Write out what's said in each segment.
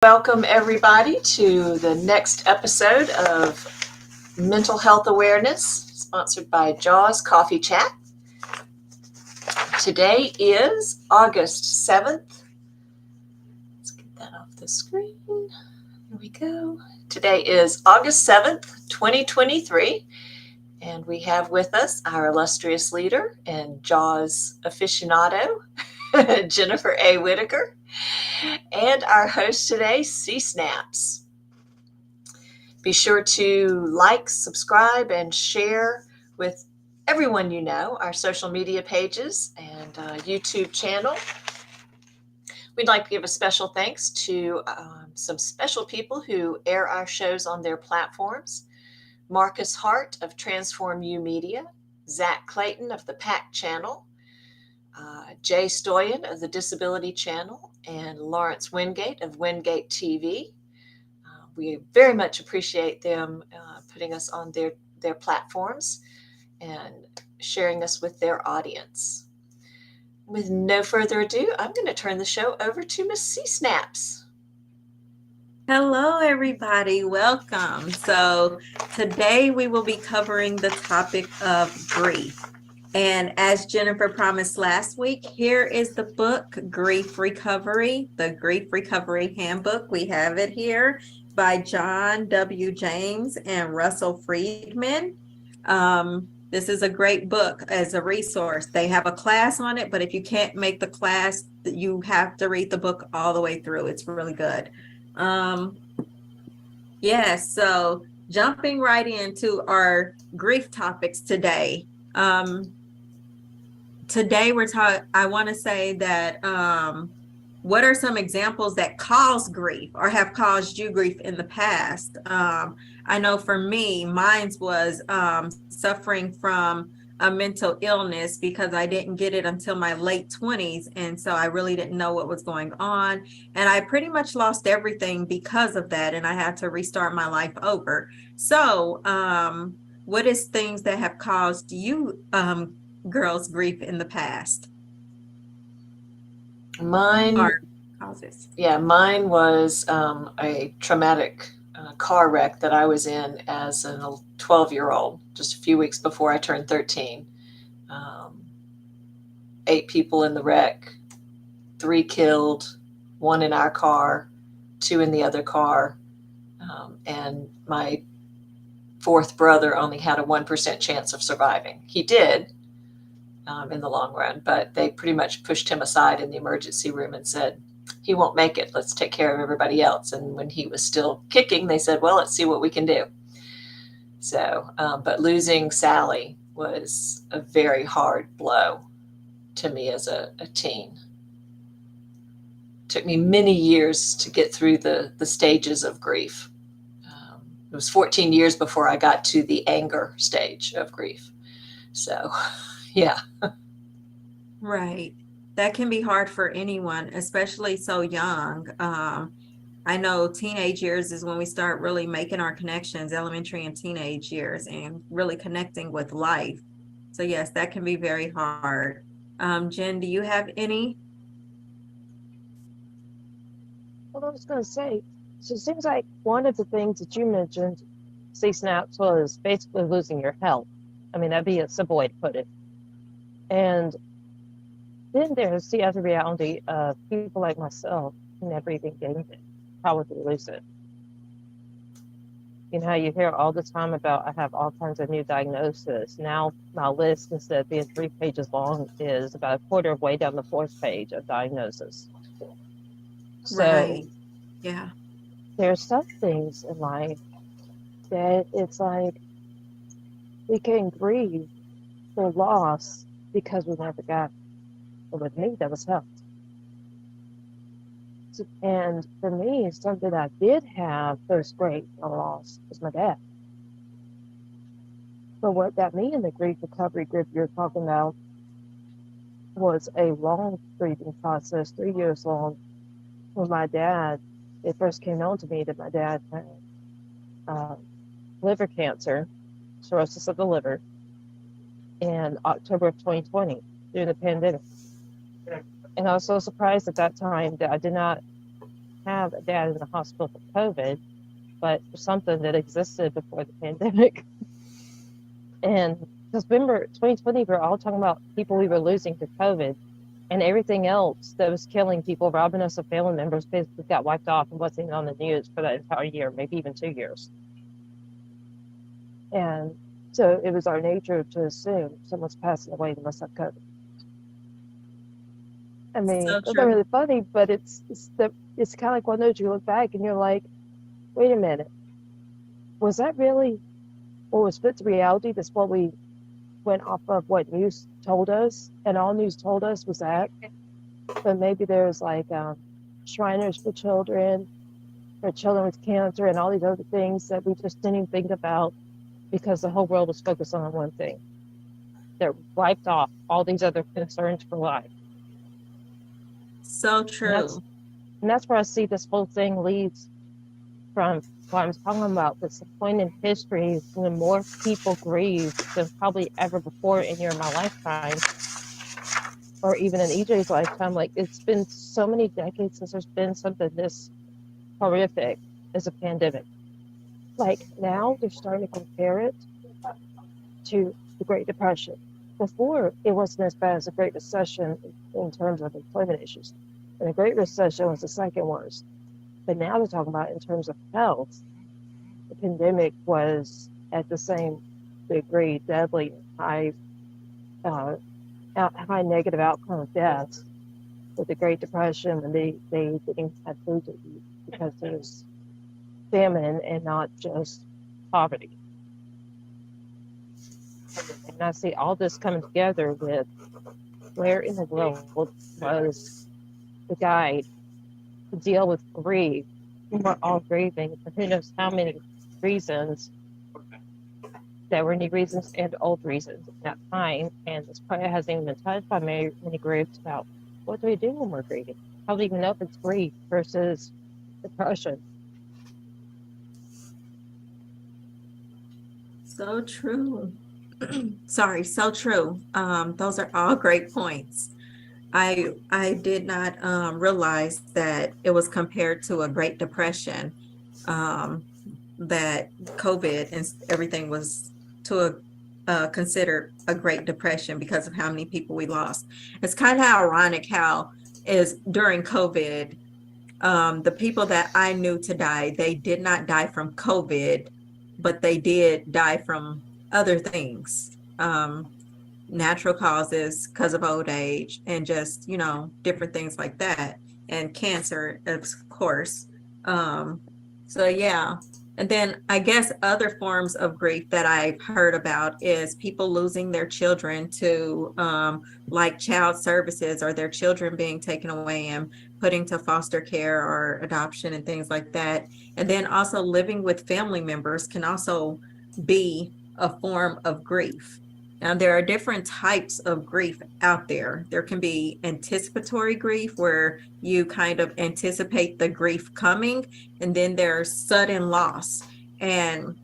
Welcome, everybody, to the next episode of Mental Health Awareness, sponsored by Jaws Coffee Chat. Today is August 7th. Let's get that off the screen. Here we go. Today is August 7th, 2023, and we have with us our illustrious leader and Jaws aficionado, Jennifer A. Whitaker, and our host today, C-Snaps. Be sure to like, subscribe, and share with everyone you know our social media pages and YouTube channel. We'd like to give a special thanks to some special people who air our shows on their platforms. Marcus Hart of Transform U Media, Zach Clayton of the PAC Channel, Jay Stoyan of the Disability Channel, and Lawrence Wingate of Wingate TV. We very much appreciate them putting us on their platforms and sharing us with their audience. With no further ado, I'm going to turn the show over to Miss C-Snaps. Hello, everybody. Welcome. So today we will be covering the topic of grief. And as Jennifer promised last week, here is the book, Grief Recovery, the Grief Recovery Handbook. We have it here by John W. James and Russell Friedman. This is a great book as a resource. They have a class on it, but if you can't make the class, you have to read the book all the way through. It's really good. So jumping right into our grief topics today. Today I want to say that what are some examples that cause grief or have caused you grief in the past? I know for me, mine was suffering from a mental illness because I didn't get it until my late 20s. And so I really didn't know what was going on. And I pretty much lost everything because of that. And I had to restart my life over. So what is things that have caused you girls grief in the past? Mine was a traumatic car wreck that I was in as a 12-year-old, just a few weeks before I turned 13. 8 people in the wreck, 3 killed, 1 in our car, 2 in the other car, and my 4th brother only had a 1% chance of surviving. He did in the long run, but they pretty much pushed him aside in the emergency room and said, he won't make it. Let's take care of everybody else. And when he was still kicking, they said, well, let's see what we can do. So, but losing Sally was a very hard blow to me as a teen. It took me many years to get through the stages of grief. It was 14 years before I got to the anger stage of grief. So, yeah. Right. That can be hard for anyone, especially so young. I know teenage years is when we start really making our connections, elementary and teenage years, and really connecting with life. So yes, that can be very hard. Jen, do you have any? Well, I was going to say, so it seems like one of the things that you mentioned, C-Snaps, was basically losing your health. I mean, that'd be a simple way to put it. And then there's the other reality of people like myself who never even gained it. How would they lose it? You know, you hear all the time about I have all kinds of new diagnoses. Now my list, instead of being 3 pages long, is about a quarter of way down the 4th page of diagnosis. So Right. Yeah. there's some things in life that it's like we can grieve for loss because we never got it. But with me, that was health. And for me, something I did have first great a loss was my dad. But what got me in the grief recovery group you're talking about was a long grieving process, 3 years long, when my dad, it first came known to me that my dad had liver cancer, cirrhosis of the liver, in October of 2020 during the pandemic. And I was so surprised at that time that I did not have a dad in the hospital for COVID, but for something that existed before the pandemic. And because remember, 2020, we were all talking about people we were losing to COVID, and everything else that was killing people, robbing us of family members, basically got wiped off and wasn't even on the news for that entire year, maybe even 2 years. And so it was our nature to assume someone's passing away, they must have COVID. I mean, So it's not true. really funny, but it's kind of like one of those you look back and you're like, wait a minute, was that really what was fit to reality? That's what we went off of what news told us, and all news told us was that. But maybe there's like Shriners for children with cancer, and all these other things that we just didn't even think about because the whole world was focused on one thing. That wiped off all these other concerns for life. So And true. that's where I see this whole thing leads from what I'm talking about. It's a point in history when more people grieve than probably ever before in my lifetime, or even in EJ's lifetime. Like, it's been so many decades since there's been something this horrific as a pandemic. Like, now they're starting to compare it to the Great Depression. Before, it wasn't as bad as the Great Recession in terms of employment issues. And the Great Recession was the second worst. But now they're talking about in terms of health, the pandemic was at the same degree deadly, high negative outcome of deaths with the Great Depression, and they didn't have food to eat because there's famine and not just poverty. And I see all this coming together with where in the world was the guide to deal with grief. We're all grieving for who knows how many reasons. There were new reasons and old reasons at that time, and this probably hasn't even been touched by many groups about what do we do when we're grieving? How do we even know if it's grief versus depression? So true. Sorry, so true. Those are all great points. I did not realize that it was compared to a Great Depression, that COVID and everything was considered a Great Depression because of how many people we lost. It's kind of ironic how is during COVID, the people that I knew to die, they did not die from COVID, but they did die from other things. Natural causes because of old age and just, different things like that. And cancer, of course. So yeah. And then I guess other forms of grief that I've heard about is people losing their children to like child services, or their children being taken away and putting to foster care or adoption and things like that. And then also living with family members can also be a form of grief. Now, there are different types of grief out there. There can be anticipatory grief, where you kind of anticipate the grief coming, and then there's sudden loss. And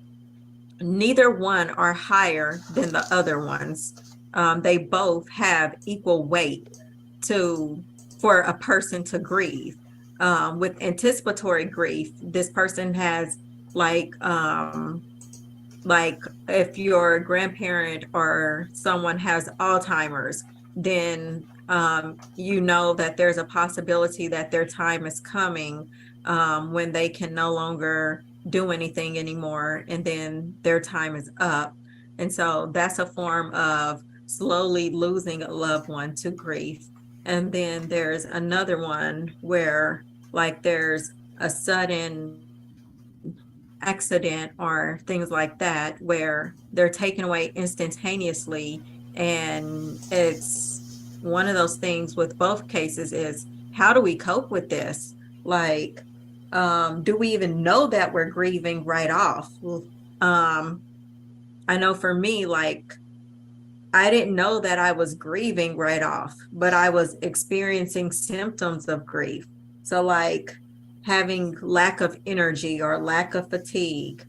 neither one are higher than the other ones. They both have equal weight for a person to grieve. With anticipatory grief, this person has like if your grandparent or someone has Alzheimer's, then you know that there's a possibility that their time is coming, when they can no longer do anything anymore, and then their time is up. And so that's a form of slowly losing a loved one to grief. And then there's another one where like there's a sudden accident or things like that, where they're taken away instantaneously. And it's one of those things with both cases is, how do we cope with this? Like, do we even know that we're grieving right off? I know for me, like, I didn't know that I was grieving right off, but I was experiencing symptoms of grief. So like having lack of energy or lack of fatigue,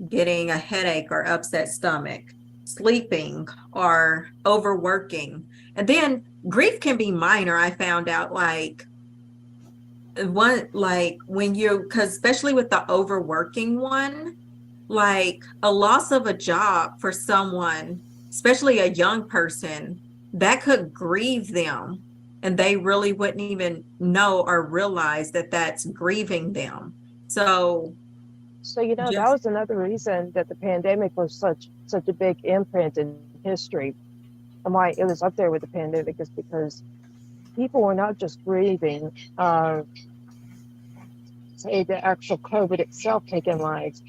getting a headache or upset stomach, sleeping or overworking. And then grief can be minor. I found out, like one, like when you, because especially with the overworking one, like a loss of a job for someone, especially a young person, that could grieve them and they really wouldn't even know or realize that that's grieving them. So So, you know, that just was another reason that the pandemic was such a big imprint in history, and why it was up there with the pandemic is because people were not just grieving, say the actual COVID itself taking lives,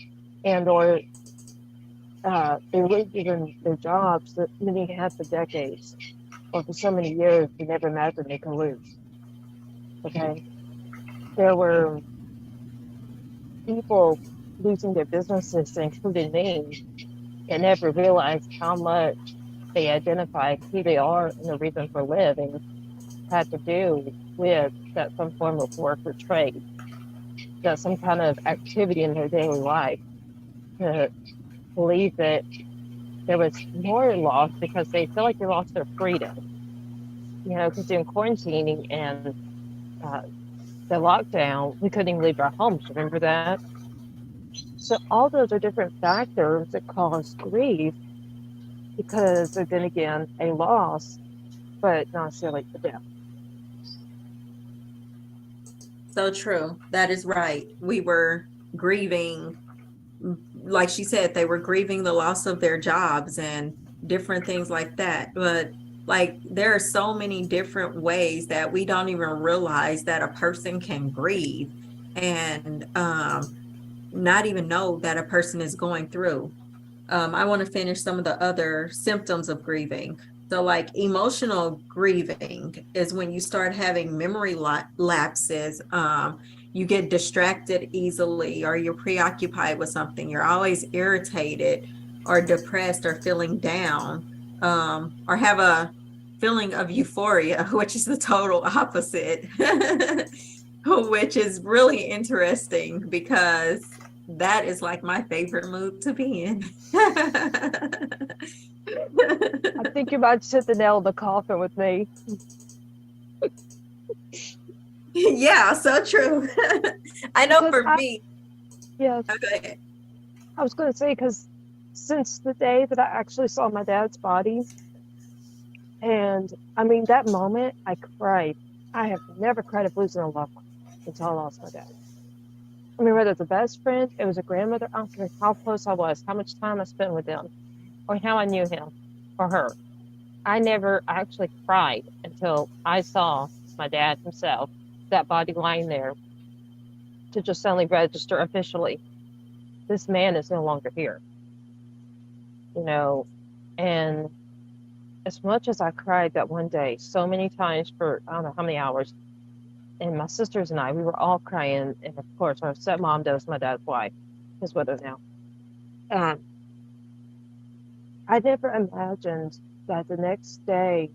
and or they were losing their jobs that many had for decades or for so many years they never imagined they could lose. Okay, there were people losing their businesses, including me, that never realized how much they identify who they are and the reason for living had to do with that some form of work or trade, that some kind of activity in their daily life, to believe that there was more loss because they feel like they lost their freedom. You know, because in quarantining and uh, the lockdown, we couldn't even leave our homes. Remember that? So all those are different factors that cause grief because they're then again a loss, but not necessarily a death. so true. That is right. We were grieving, like she said, they were grieving the loss of their jobs and different things like that. But like there are so many different ways that we don't even realize that a person can grieve and not even know that a person is going through. I want to finish some of the other symptoms of grieving. So, like emotional grieving is when you start having memory lapses. You get distracted easily, or you're preoccupied with something. You're always irritated, or depressed, or feeling down, or have a feeling of euphoria, which is the total opposite, which is really interesting because that is like my favorite mood to be in. I think you might hit the nail in the coffin with me. Yeah, so true. I know Because for me, yes, okay. I was going to say, because since the day that I actually saw my dad's body, and I mean, that moment, I cried. I have never cried of losing a loved one until I lost my dad. I mean, whether it's a best friend, it was a grandmother, I don't care how close I was, how much time I spent with them, or how I knew him or her. I never actually cried until I saw my dad himself, that body lying there, to just suddenly register officially, this man is no longer here, you know. And as much as I cried that one day, so many times for I don't know how many hours, and my sisters and I, we were all crying. And of course, our stepmom, that was my dad's wife, is with us now. Um, I never imagined that the next day,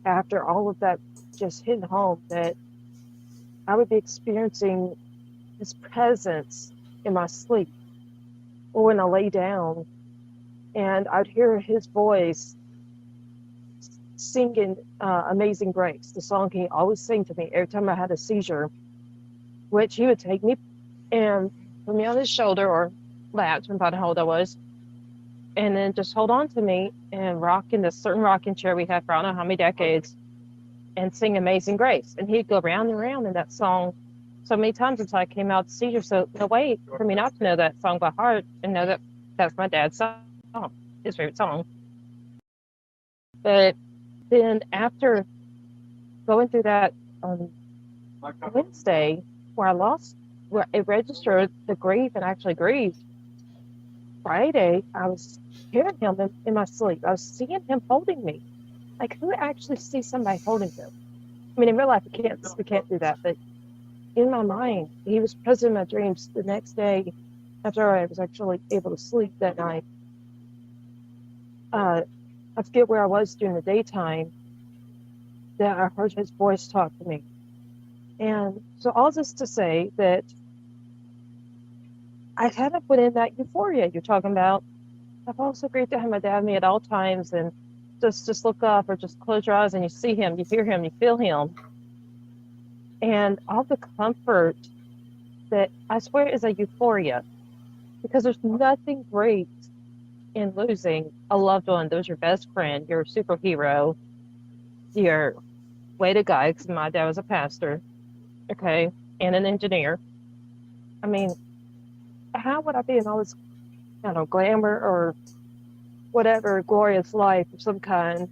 after all of that just hit home, that I would be experiencing his presence in my sleep or when I lay down, and I'd hear his voice singing Amazing Grace, the song he always sang to me every time I had a seizure, which he would take me and put me on his shoulder or lap, depending on how old I was, and then just hold on to me and rock in this certain rocking chair we had for I don't know how many decades and sing Amazing Grace. And he'd go round and round in that song so many times until I came out the seizure. So no way for me not to know that song by heart and know that that's my dad's song, his favorite song. But then after going through that on Wednesday, where I lost, where it registered the grief and actually grieved, Friday, I was hearing him in my sleep. I was seeing him holding me. Like, who actually sees somebody holding them? I mean, in real life, we can't do that. But in my mind, he was present in my dreams. The next day, after I was actually able to sleep that night, I forget where I was during the daytime, that I heard his voice talk to me. And so all this to say that I kind of put in that euphoria you're talking about. I've also agreed to have my dad with me at all times, and just look up or just close your eyes and you see him, you hear him, you feel him. and all the comfort that I swear is a euphoria, because there's nothing great in losing a loved one that was your best friend, your superhero, your way to guy, because my dad was a pastor, okay, and an engineer. I mean, how would I be in all this, I don't know, glamour or whatever glorious life of some kind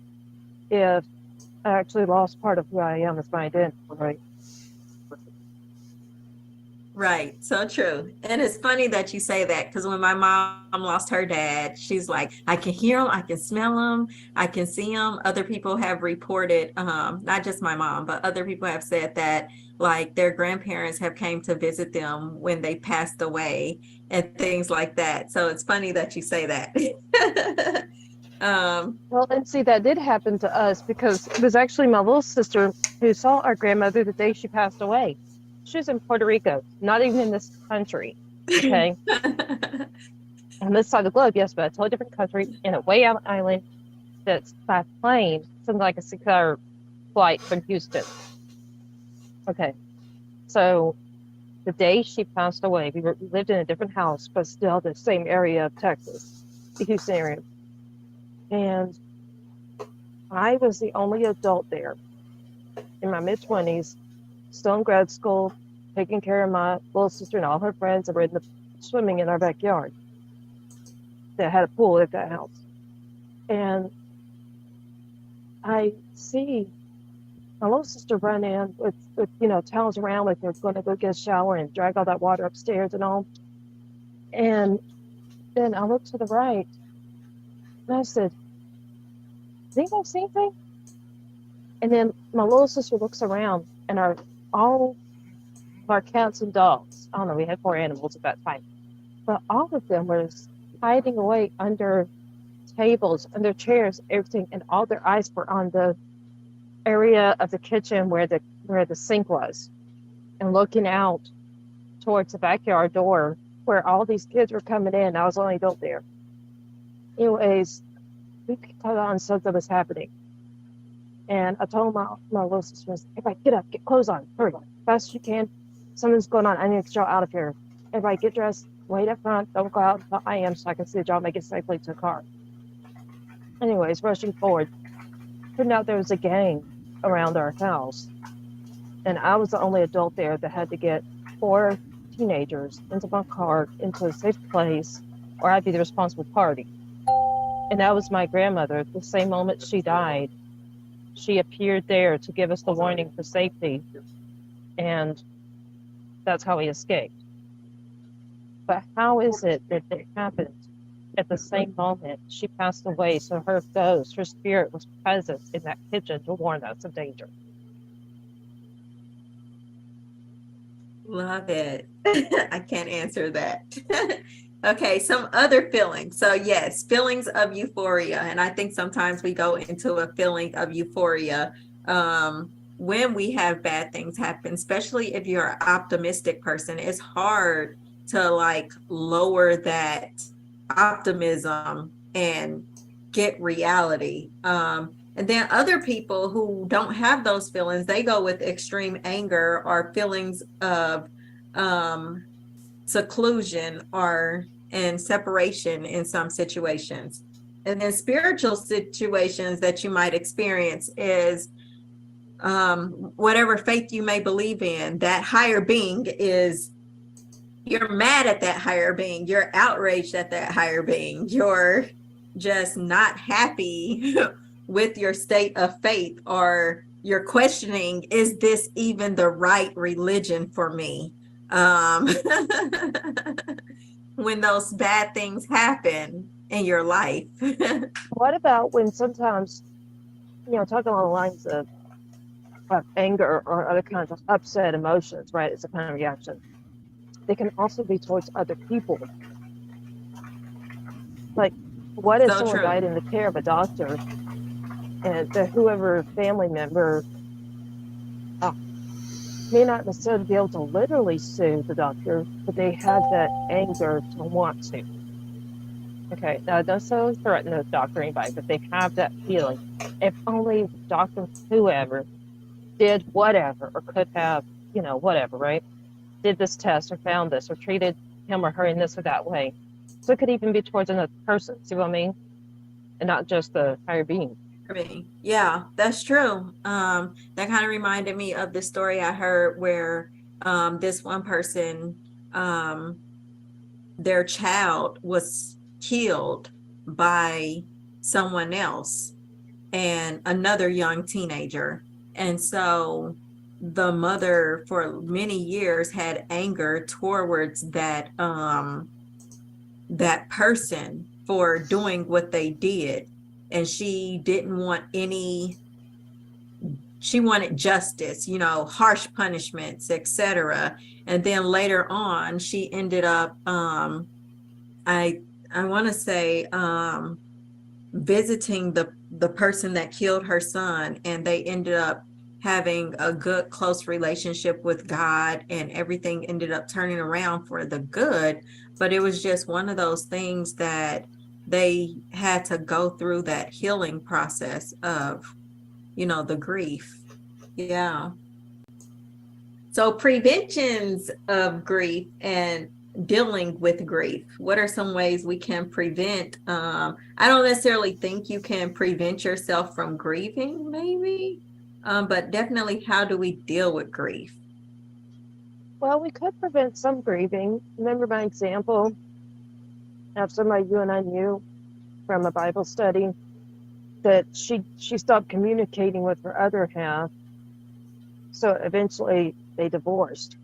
if I actually lost part of who I am as my identity, right? Right. So true. And it's funny that you say that, because when my mom lost her dad, she's like, I can hear him, I can smell him, I can see him. Other people have reported, not just my mom, but other people have said that like their grandparents have came to visit them when they passed away and things like that. So it's funny that you say that. Well, and see, that did happen to us because it was actually my little sister who saw our grandmother the day she passed away. She was in Puerto Rico, not even in this country, okay? On this side of the globe, yes, but a totally different country in a way out island that's by plane, something like a 6 hour flight from Houston. Okay, so the day she passed away, we lived in a different house, but still the same area of Texas, the Houston area. And I was the only adult there in my mid 20s, still in grad school, taking care of my little sister and all her friends that were swimming in our backyard that had a pool at that house. And I see my little sister run in with towels around like they're going to go get a shower and drag all that water upstairs and all. And then I looked to the right and I said, "Does anybody see anything?" And then my little sister looks around and all of our cats and dogs, I don't know, we had 4 animals at that time, but all of them were hiding away under tables, under chairs, everything, and all their eyes were on the area of the kitchen where the sink was, and looking out towards the backyard door where all these kids were coming in. I was the only adult there. Anyways, we caught on something was happening. And I told my little sister, "Everybody get up, get clothes on, hurry, fast as you can. Something's going on. I need to get y'all out of here. Everybody get dressed, wait up front, don't go out until I am so I can see that y'all make it safely to the car." Anyways, rushing forward, turned out there was a gang around our house. And I was the only adult there that had to get 4 teenagers into my car, into a safe place, or I'd be the responsible party. And that was my grandmother. The same moment she died, she appeared there to give us the warning for safety. And that's how we escaped. But how is it that it happened at the same moment she passed away? So her ghost, her spirit was present in that kitchen to warn us of danger. Love it. I can't answer that. Okay, some other feelings. So yes, feelings of euphoria. And I think sometimes we go into a feeling of euphoria when we have bad things happen, especially if you're an optimistic person. It's hard to like lower that optimism and get reality. And then other people who don't have those feelings, they go with extreme anger or feelings of seclusion or and separation in some situations. And then spiritual situations that you might experience is whatever faith you may believe in, that higher being is, you're mad at that higher being, you're outraged at that higher being, you're just not happy with your state of faith, or you're questioning, is this even the right religion for me? When those bad things happen in your life. What about when sometimes, talking along the lines of anger or other kinds of upset emotions, right? It's a kind of reaction. They can also be towards other people. Like, what if So someone true. died in the care of a doctor, and whoever family member may not necessarily be able to literally sue the doctor, but they have that anger to want to. Okay, now don't so threaten the doctor or anybody, but they have that feeling. If only doctor whoever did whatever, or could have, whatever, right? Did this test or found this or treated him or her in this or that way. So it could even be towards another person. See what I mean? And not just the higher being. For me. Yeah, that's true. That kind of reminded me of the story I heard where this one person, their child was killed by someone else and another young teenager. And so the mother for many years had anger towards that person for doing what they did. And she didn't want she wanted justice, harsh punishments, etc. And then later on, she ended up, I want to say, visiting the person that killed her son, and they ended up having a good, close relationship with God, and everything ended up turning around for the good. But it was just one of those things that they had to go through that healing process of, the grief. Yeah. So preventions of grief and dealing with grief. What are some ways we can prevent? I don't necessarily think you can prevent yourself from grieving, maybe, but definitely how do we deal with grief? Well, we could prevent some grieving. Remember my example of somebody you and I knew from a Bible study, that she stopped communicating with her other half, so eventually they divorced.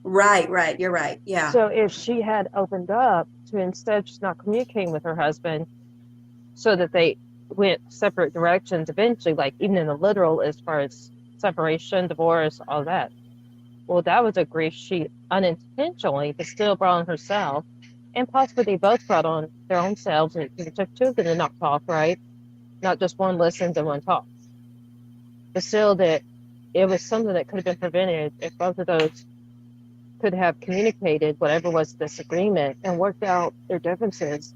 Right. You're right. Yeah. So if she had opened up to instead just not communicating with her husband, so that they went separate directions eventually, like even in the literal as far as separation, divorce, all that. Well, that was a grief she unintentionally but still brought on herself, and possibly they both brought on their own selves, and it took two of them to not talk, right? Not just one listens and one talks. But still, that it was something that could have been prevented if both of those could have communicated whatever was disagreement and worked out their differences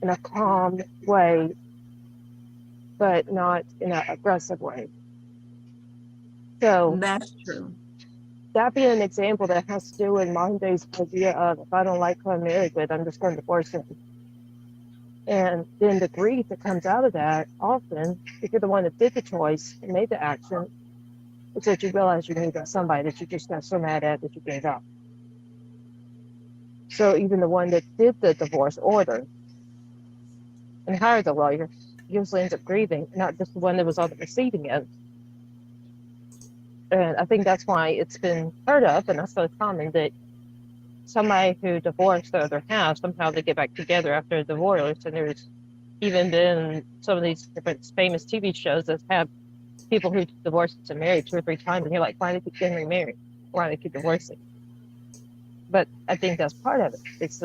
in a calm way, but not in an aggressive way. So That's true. that being an example that has to do with modern day's idea of, if I don't like who I'm married with, I'm just going to divorce him. And then the grief that comes out of that, often, if you're the one that did the choice and made the action, it's that you realize you needed somebody that you just got so mad at that you gave up. So even the one that did the divorce order and hired the lawyer usually ends up grieving, not just the one that was on the receiving end. And I think that's why it's been heard of, and that's so common, that somebody who divorced the other half, somehow they get back together after a divorce. And there's even been some of these different famous TV shows that have people who divorced and married 2 or 3 times, and you're like, why do they keep getting remarried? Why do they keep divorcing? But I think that's part of it. It's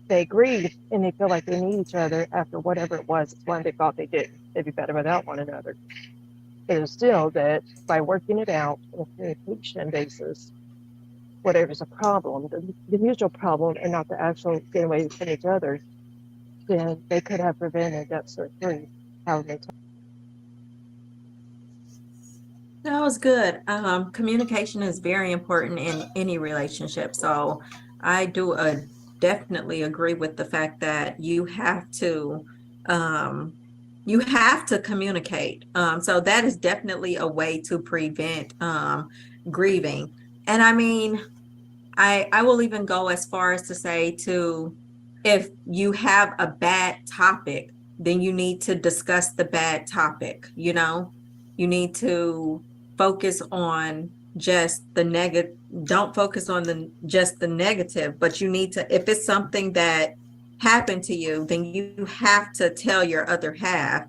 they agreed and they feel like they need each other after whatever it was. It's one they thought they did. They'd be better without one another. But it's still that by working it out on a communication basis, whatever's a problem, the mutual problem, and not the actual getting away from each other, then they could have prevented that sort of grief. How they talk. That was good. Communication is very important in any relationship. So I do definitely agree with the fact that you have to communicate. So that is definitely a way to prevent grieving. And I mean, I will even go as far as to say if you have a bad topic, then you need to discuss the bad topic. You need to focus on just the negative. Don't focus on just the negative, but you need to, if it's something that happened to you, then you have to tell your other half,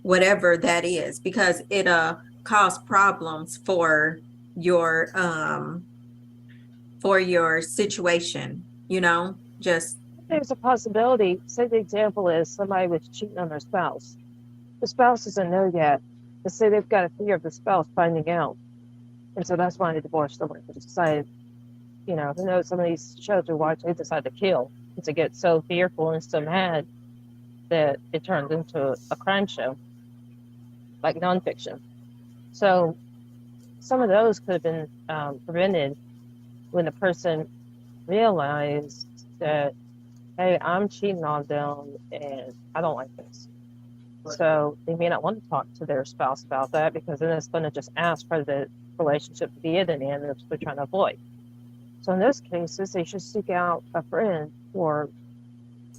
whatever that is, because it cause problems for your situation, just There's a possibility. Say the example is somebody was cheating on their spouse. The spouse doesn't know yet. But say they've got a fear of the spouse finding out. And so that's why they divorced someone. They decided, who knows, some of these shows we watch, they decide to kill. And to get so fearful and so mad that it turns into a crime show, like nonfiction. So some of those could have been prevented when the person realized that, hey, I'm cheating on them and I don't like this. So they may not want to talk to their spouse about that, because then it's going to just ask for the relationship to be at an end, which they're trying to avoid. So in those cases, they should seek out a friend or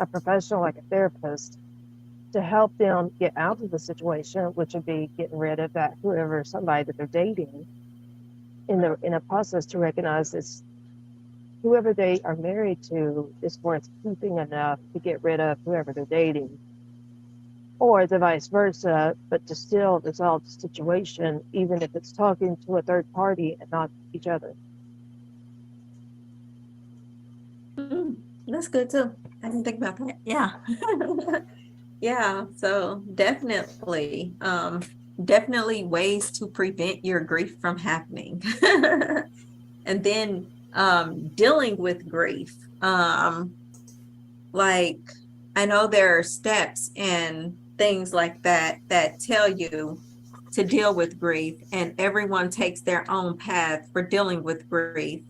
a professional like a therapist to help them get out of the situation, which would be getting rid of that whoever, somebody that they're dating, in a process to recognize this whoever they are married to is worth keeping enough to get rid of whoever they're dating, or the vice versa, but to still resolve the situation, even if it's talking to a third party and not each other. That's good too. I didn't think about that. Yeah. Yeah, so definitely, definitely ways to prevent your grief from happening. And then dealing with grief. Like I know there are steps and things like that that tell you to deal with grief, and everyone takes their own path for dealing with grief.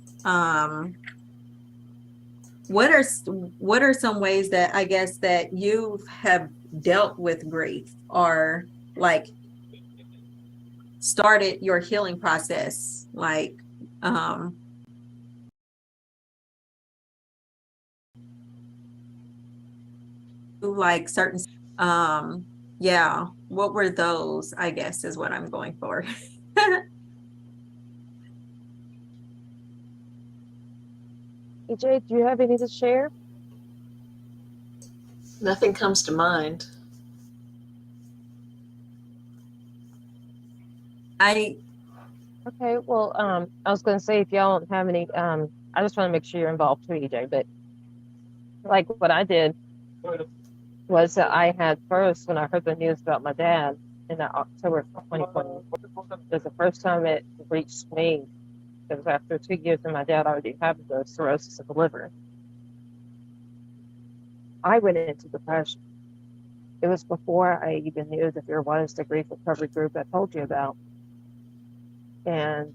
What are some ways that I guess that you have dealt with grief, or like started your healing process, like certain yeah, what were those, I guess, is what I'm going for. EJ, do you have any to share? Nothing comes to mind. Okay, well, I was going to say, if y'all don't have any, I just want to make sure you're involved too, EJ. But like what I did was that I had first, when I heard the news about my dad in October of 2020, it was the first time it reached me. It was after 2 years, and my dad already had the cirrhosis of the liver. I went into depression. It was before I even knew that there was the grief recovery group I told you about. And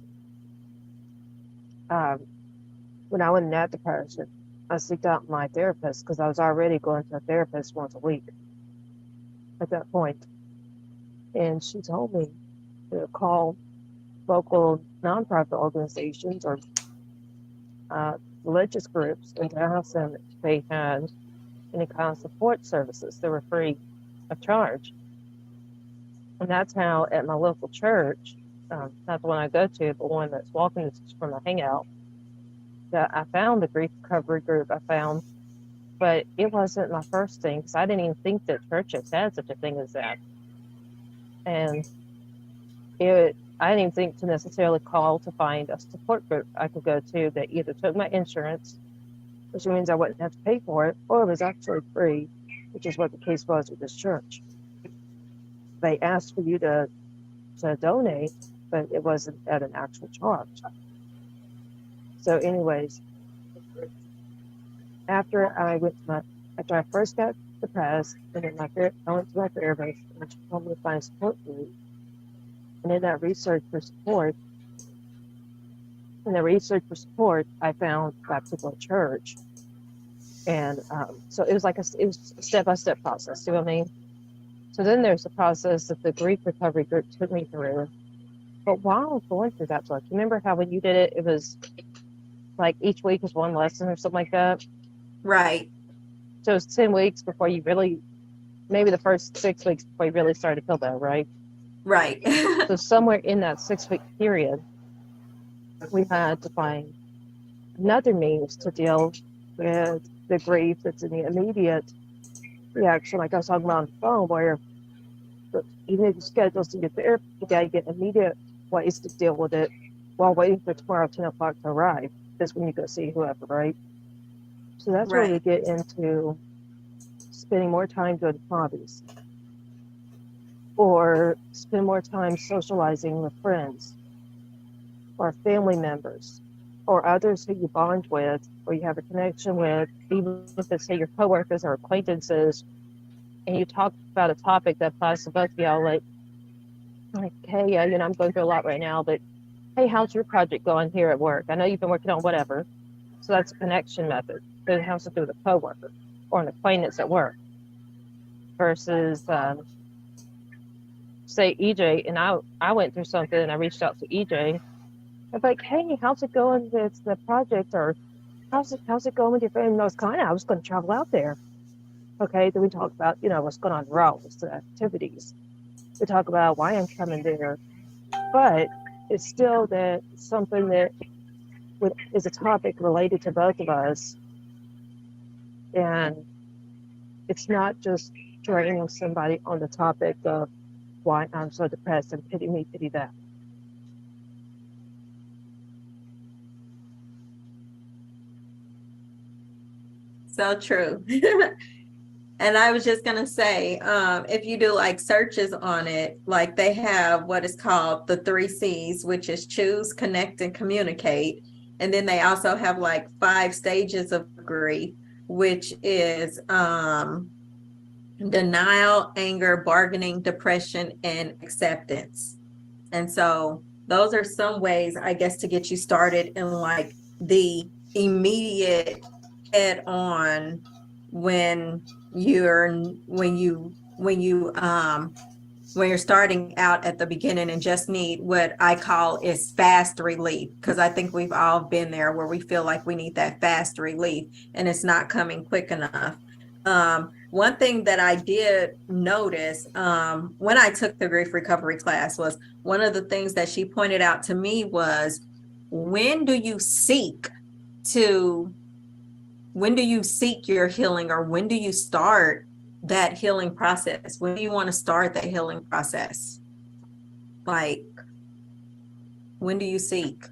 when I went in that depression, I seeked out my therapist, because I was already going to a therapist once a week at that point. And she told me to call local nonprofit organizations or religious groups and to ask them if they had any kind of support services that were free of charge. And that's how at my local church, not the one I go to, but one that's walking distance from my hangout, that I found the grief recovery group I found. But it wasn't my first thing, because I didn't even think that churches had such a thing as that. And I didn't even think to necessarily call to find a support group I could go to that either took my insurance, which means I wouldn't have to pay for it, or it was actually free, which is what the case was with this church. They asked for you to donate, but it wasn't at an actual charge. So anyways, after I first got depressed, and then I went to my therapist, and she told me to find a support group. And in that research for support, I found that particular church. And so it was a step-by-step process, see what I mean? So then there's the process that the grief recovery group took me through. But while I was going through that book, you remember how when you did it, it was like each week was one lesson or something like that? Right. So it was 10 weeks before you really, maybe the first 6 weeks before you really started to feel better, right? Right. So somewhere in that 6-week period, we had to find another means to deal with the grief that's in the immediate reaction, like I was talking about on the phone, where even if you schedule to get therapy, you gotta get immediate ways to deal with it while waiting for tomorrow 10 o'clock to arrive. That's when you go see whoever, right? So that's where we get into spending more time doing hobbies, or spend more time socializing with friends or family members or others who you bond with or you have a connection with, even if it's, say, your coworkers or acquaintances, and you talk about a topic that applies to both of y'all, like like, hey, I'm going through a lot right now, but hey, how's your project going here at work? I know you've been working on whatever. So that's a connection method. But it has to do with a coworker or an acquaintance at work versus, say, EJ. And I went through something and I reached out to EJ. I'm like, hey, how's it going with the project? Or how's it going with your family in North Carolina? I was going to travel out there. Okay, then we talk about, what's going on in Rose, the activities. We talk about why I'm coming there. But it's still that something that is a topic related to both of us. And it's not just draining somebody on the topic of why I'm so depressed and pity me, pity that. So true. And I was just going to say, if you do like searches on it, like they have what is called the 3 C's, which is choose, connect, and communicate. And then they also have like 5 stages of grief, which is denial, anger, bargaining, depression, and acceptance. And so those are some ways, I guess, to get you started in like the immediate head on when you're starting out at the beginning and just need what I call is fast relief, because I think we've all been there where we feel like we need that fast relief and it's not coming quick enough. One thing that I did notice when I took the grief recovery class was one of the things that she pointed out to me was, when do you seek your healing, or when do you start that healing process? When do you want to start that healing process? Like, when do you seek?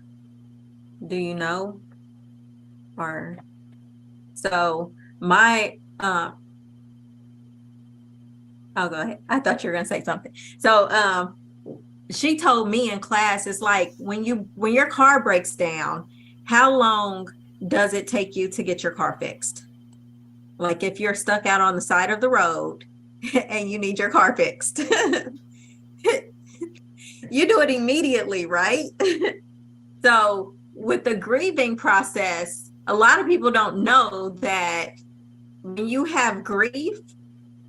Do you know? Or so my I'll go ahead. I thought you were going to say something. So she told me in class, it's like when your car breaks down, how long does it take you to get your car fixed? Like if you're stuck out on the side of the road and you need your car fixed, you do it immediately, right? So with the grieving process, a lot of people don't know that when you have grief,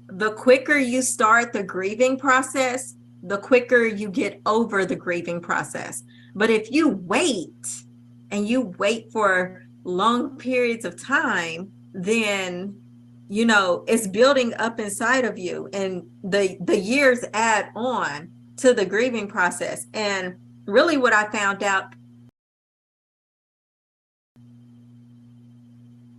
the quicker you start the grieving process, the quicker you get over the grieving process. But if you wait for long periods of time, then it's building up inside of you, and the years add on to the grieving process. And really what I found out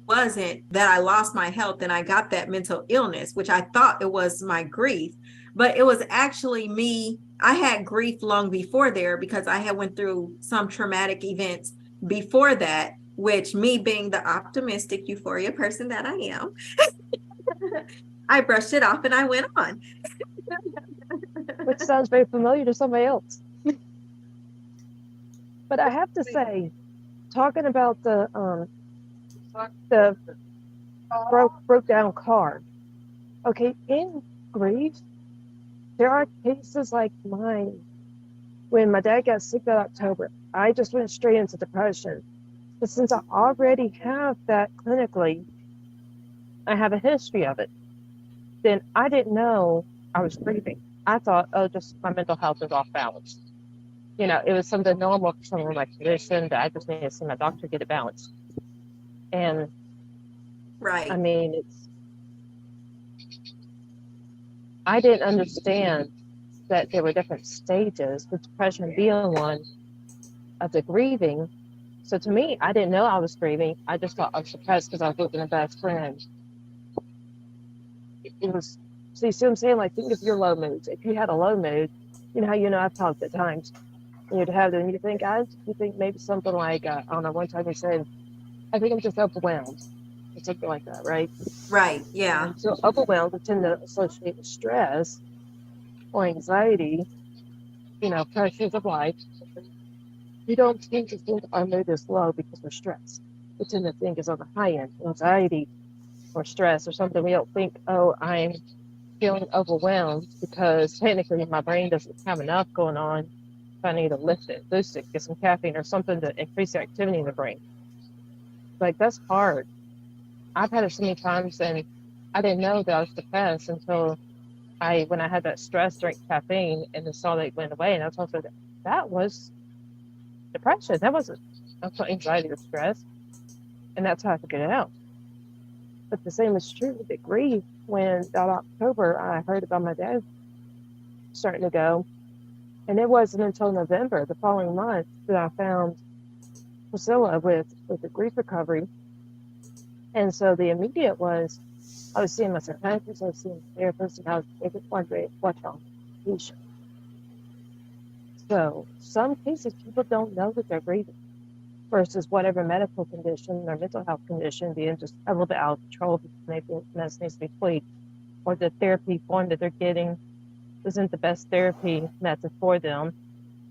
wasn't that I lost my health and I got that mental illness, which I thought it was my grief, but it was actually me. I had grief long before there because I had went through some traumatic events before that, which, me being the optimistic euphoria person that I am, I brushed it off and I went on. Which sounds very familiar to somebody else. But I have to say, talking about the broke down car. Okay, in grief, there are cases like mine. When my dad got sick that October, I just went straight into depression. But since I already have that clinically, I have a history of it, then I didn't know I was grieving. I thought, oh, just my mental health is off balance. It was something normal for someone with my condition that I just need to see my doctor, get it balanced. And right. I mean, I didn't understand that there were different stages, with depression being one of the grieving. So to me, I didn't know I was grieving. I just thought I was depressed because I was losing a best friend. It was, so you see what I'm saying? Like, think of your low moods. If you had a low mood, how I've talked at times, and you'd have them, you think maybe something like, I don't know, one time you said, I think I'm just overwhelmed, or something like that, right? Right, yeah. And so overwhelmed, we tend to associate with stress or anxiety, pressures of life. We don't tend to think our mood is low because we're stressed. We tend to think it's on the high end, anxiety or stress or something. We don't think, oh, I'm feeling overwhelmed because technically my brain doesn't have enough going on. I need to lift it, boost it, get some caffeine or something to increase the activity in the brain. Like, that's hard. I've had it so many times, and I didn't know that I was depressed until when I had that stress, drank caffeine, and then saw that it went away. And I told her that was depression. That's not anxiety or stress. And that's how I figured it out. But the same is true with grief. When that October, I heard about my dad starting to go. And it wasn't until November, the following month, that I found Priscilla with the grief recovery. And so the immediate was, I was seeing my psychiatrist, I was seeing a therapist, and I was wondering what's wrong with the patient. So some cases, people don't know that they're grieving versus whatever medical condition or mental health condition being just a little bit out of control, maybe this needs to be tweaked, or the therapy form that they're getting isn't the best therapy method for them.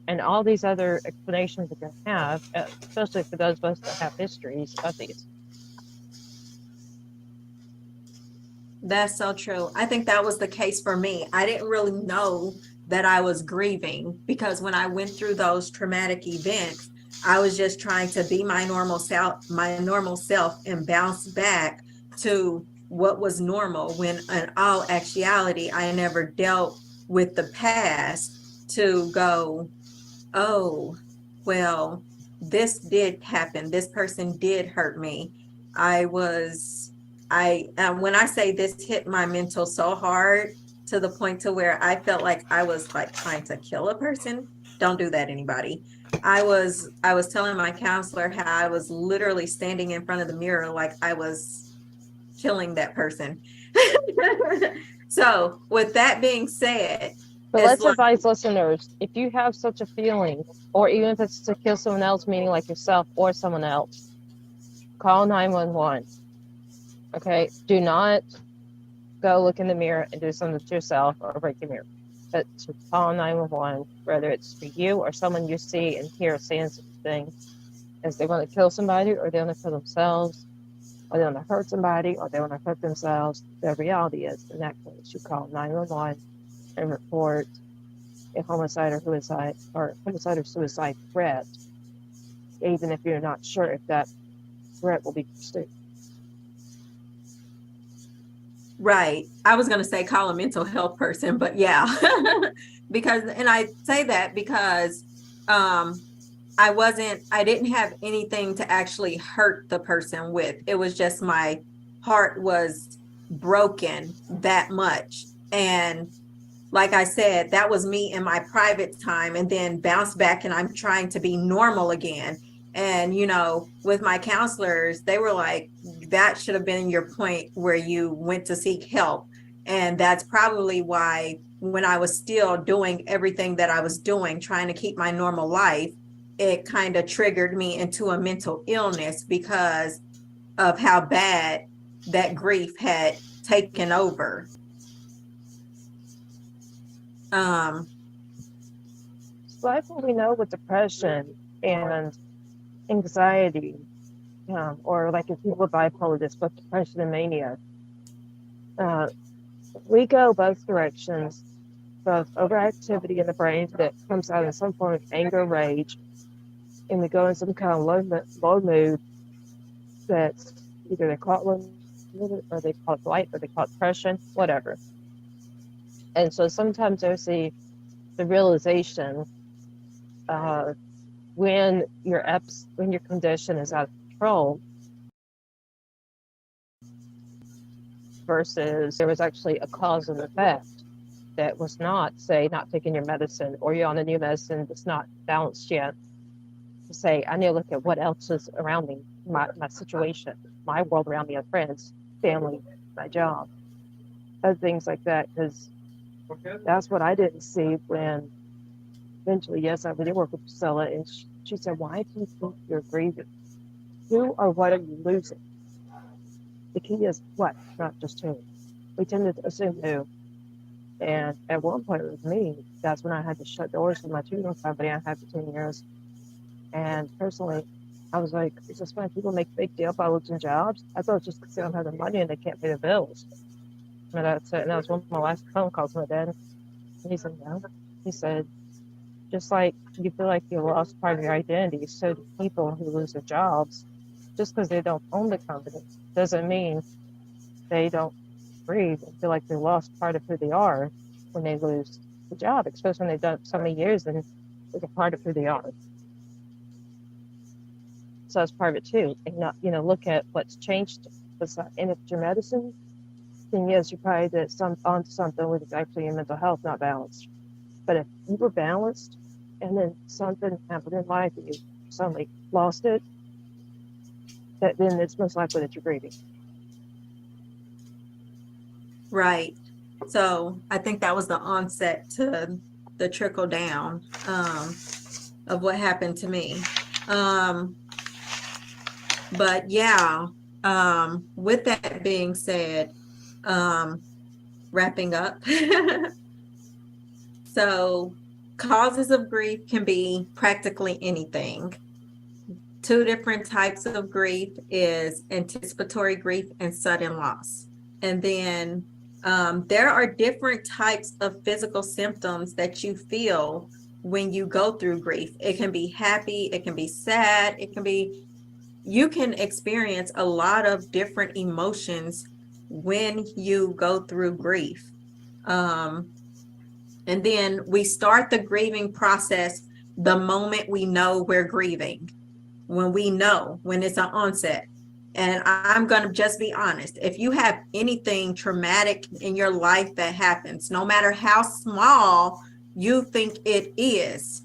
And all these other explanations that they have, especially for those of us that have histories of these. That's so true. I think that was the case for me. I didn't really know that I was grieving because when I went through those traumatic events, I was just trying to be my normal self and bounce back to what was normal, when in all actuality, I never dealt with the past to go, oh, well, this did happen. This person did hurt me. When I say this hit my mental so hard to the point to where I felt like I was like trying to kill a person. Don't do that, anybody. I was telling my counselor how I was literally standing in front of the mirror like I was killing that person. So with that being said, but let's advise listeners, if you have such a feeling, or even if it's to kill someone else, meaning like yourself or someone else, call 911. Okay, do not go look in the mirror and do something to yourself or break your mirror. But to call 911, whether it's for you or someone you see and hear saying something, is they want to kill somebody, or they want to kill themselves, or they want to hurt somebody, or they want to hurt themselves. The reality is, in that case, you call 911 and report a homicide or suicide threat, even if you're not sure if that threat will be pursued. Right. I was going to say call a mental health person, but yeah, and I say that because I didn't have anything to actually hurt the person with. It was just my heart was broken that much. And like I said, that was me in my private time, and then bounce back and I'm trying to be normal again. And, with my counselors, they were like, that should have been your point where you went to seek help. And that's probably why when I was still doing everything that I was doing, trying to keep my normal life, it kind of triggered me into a mental illness because of how bad that grief had taken over. So that's what we know with depression and anxiety, or like if people with bipolar, this book, depression and mania. We go both directions, both overactivity in the brain that comes out in some form of anger, rage, and we go in some kind of low mood that's either they call it low mood, or they call it light, or they call it depression, whatever. And so sometimes there's the realization when your condition is out of control versus there was actually a cause and effect that was not, say, not taking your medicine, or you're on a new medicine that's not balanced yet. To say, I need to look at what else is around me, my situation, my world around me, of friends, family, my job, other things like that, because that's what I didn't see when eventually, yes, I did work with Priscilla, and she said, why do you think you're grieving? Who or what are you losing? The key is what, not just who. We tend to assume who. And at one point with me, that's when I had to shut doors for my tutoring company I had for 10 years. And personally, I was like, it's just when people make a big deal about losing jobs. I thought it's just because they don't have the money and they can't pay the bills. And that's it. And that was one of my last phone calls with my dad. He said, no. He said, just like you feel like you lost part of your identity, so do people who lose their jobs. Just because they don't own the company doesn't mean they don't grieve and feel like they lost part of who they are when they lose the job, especially when they've done it so many years and it's a part of who they are. So that's part of it too. And not, look at what's changed. And if it's your medicine, then yes, you probably did onto something with actually your mental health not balanced. But if you were balanced and then something happened in life and you suddenly lost it, then it's most likely that you're grieving. Right. So I think that was the onset to the trickle down of what happened to me. But yeah, with that being said, wrapping up. So causes of grief can be practically anything. Two different types of grief is anticipatory grief and sudden loss. And then there are different types of physical symptoms that you feel when you go through grief. It can be happy, it can be sad, you can experience a lot of different emotions when you go through grief. And then we start the grieving process the moment we know we're grieving. When it's an onset. And I'm going to just be honest. If you have anything traumatic in your life that happens, no matter how small you think it is,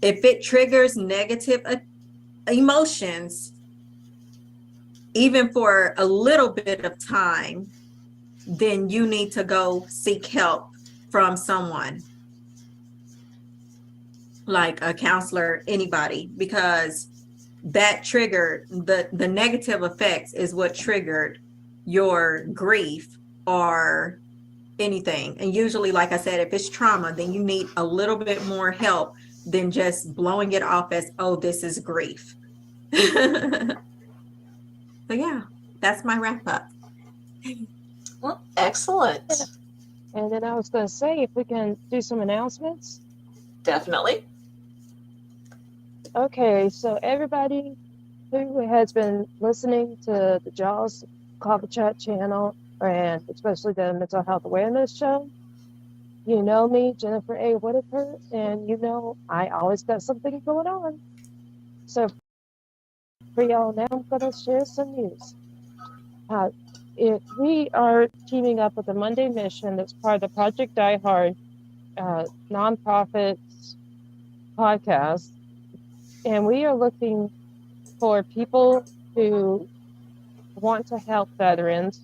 if it triggers negative emotions, even for a little bit of time, then you need to go seek help from someone, like a counselor, anybody, because that triggered the negative effects is what triggered your grief or anything. And usually, like I said, if it's trauma, then you need a little bit more help than just blowing it off as, oh, this is grief. So yeah, that's my wrap up. Well, excellent. And then I was going to say, if we can do some announcements. Definitely. Okay, so everybody who has been listening to the Jaws Coffee Chat channel, and especially the Mental Health Awareness Show, you know me, Jennifer A. Whitaker, and I always got something going on. So for y'all now, I'm going to share some news. If we are teaming up with the Monday Mission, that's part of the Project Die Hard nonprofit podcast, and we are looking for people who want to help veterans,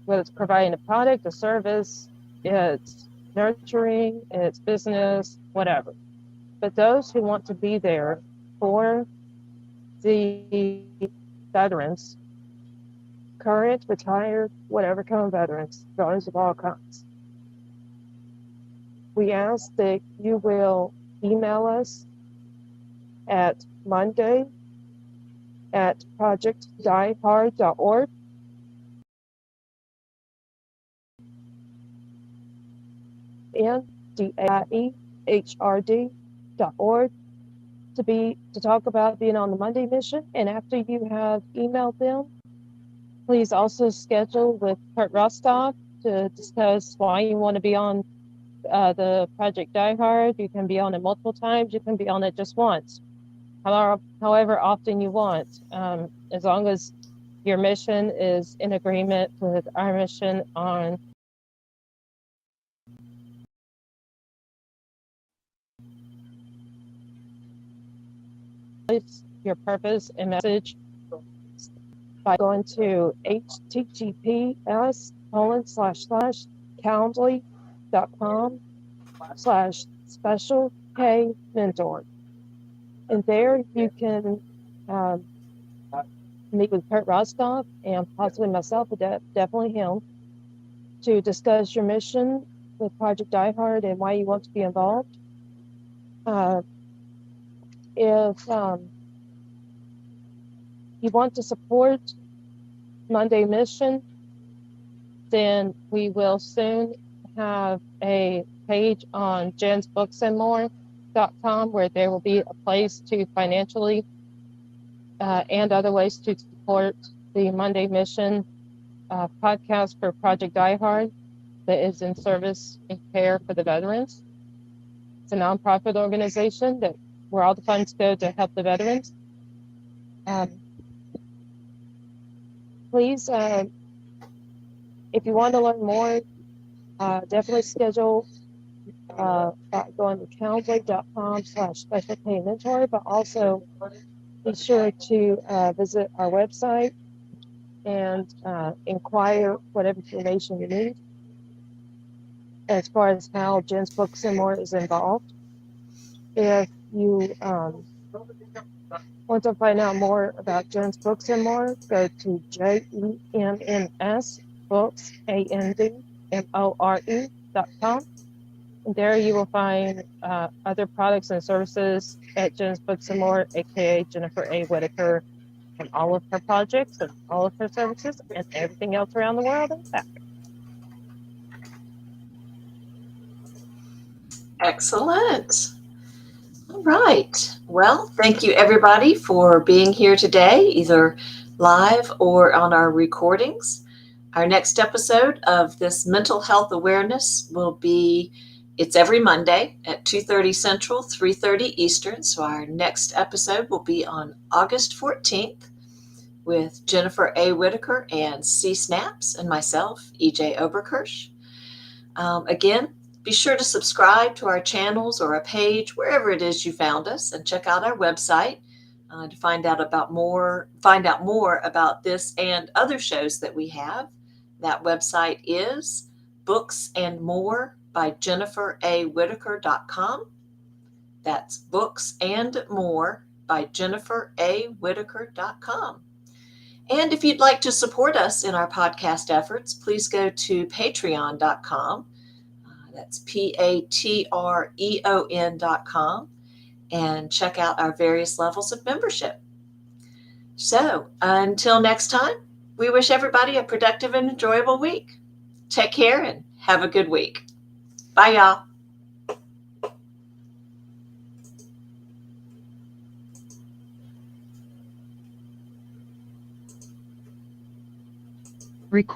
whether it's providing a product, a service, it's nurturing, it's business, whatever. But those who want to be there for the veterans, current, retired, whatever kind of veterans, veterans of all kinds, we ask that you will email us at monday@projectdiehard.org. NDAIEHRD.org to talk about being on the Monday Mission. And after you have emailed them, please also schedule with Kurt Rostov to discuss why you want to be on the Project Die Hard. You can be on it multiple times. You can be on it just once, however often you want, as long as your mission is in agreement with our mission on your purpose and message by going to https://calendly.com/special-k-mentor. And there you can meet with Kurt Rostov and possibly myself, but definitely him, to discuss your mission with Project Die Hard and why you want to be involved. If you want to support Monday Mission, then we will soon have a page on jensbooksandmore.com where there will be a place to financially and other ways to support the Monday Mission podcast for Project Die Hard that is in service and care for the veterans. It's a nonprofit organization where all the funds go to help the veterans. Please, if you want to learn more, definitely schedule by going to calendly.com/special pay mentor, but also be sure to visit our website and inquire whatever information you need as far as how Jen's Books and More is involved. If you want to find out more about Jen's Books and More, go to JEMNS Books, ANDMORE.com. And there you will find other products and services at Jen's Books and More, aka Jennifer A. Whitaker, and all of her projects and all of her services and everything else around the world and back. Excellent. All right. Well, thank you everybody for being here today, either live or on our recordings. Our next episode of this mental health awareness will be, it's every Monday at 2:30 Central, 3:30 Eastern. So our next episode will be on August 14th with Jennifer A. Whitaker and C. Snaps and myself, E.J. Oberkirsch. Again, be sure to subscribe to our channels or a page, wherever it is you found us, and check out our website to find out more about this and other shows that we have. That website is Books and More by JenniferAWhitaker.com. That's Books and More by JenniferAWhitaker.com. And if you'd like to support us in our podcast efforts, please go to patreon.com. That's patreon.com, and check out our various levels of membership. So until next time, we wish everybody a productive and enjoyable week. Take care and have a good week. Bye, y'all.